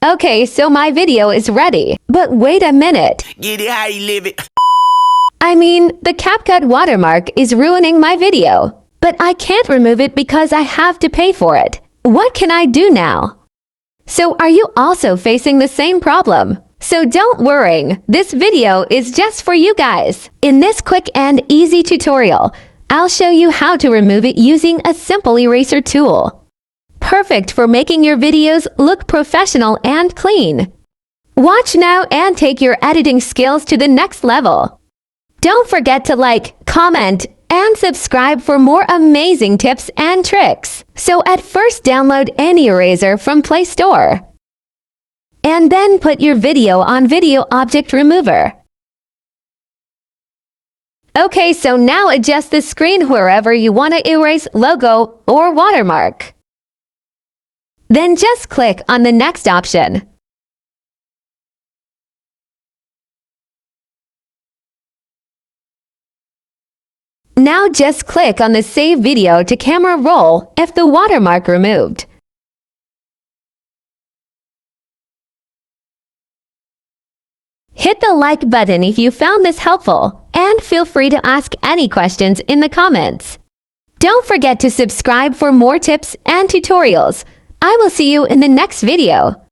Okay, so my video is ready. But wait a minute. Get it how you live it. I mean, the CapCut watermark is ruining my video. But I can't remove it because I have to pay for it. What can I do now? So are you also facing the same problem? So don't worry, this video is just for you guys. In this quick and easy tutorial, I'll show you how to remove it using a simple eraser tool. Perfect for making your videos look professional and clean. Watch now and take your editing skills to the next level. Don't forget to like, comment, and subscribe for more amazing tips and tricks. So at first download any eraser from Play Store. And then put your video on Video Object Remover. Okay, so now adjust the screen wherever you want to erase logo or watermark. Then just click on the next option. Now just click on the Save Video to Camera Roll if the watermark removed. Hit the like button if you found this helpful, and feel free to ask any questions in the comments. Don't forget to subscribe for more tips and tutorials. I will see you in the next video.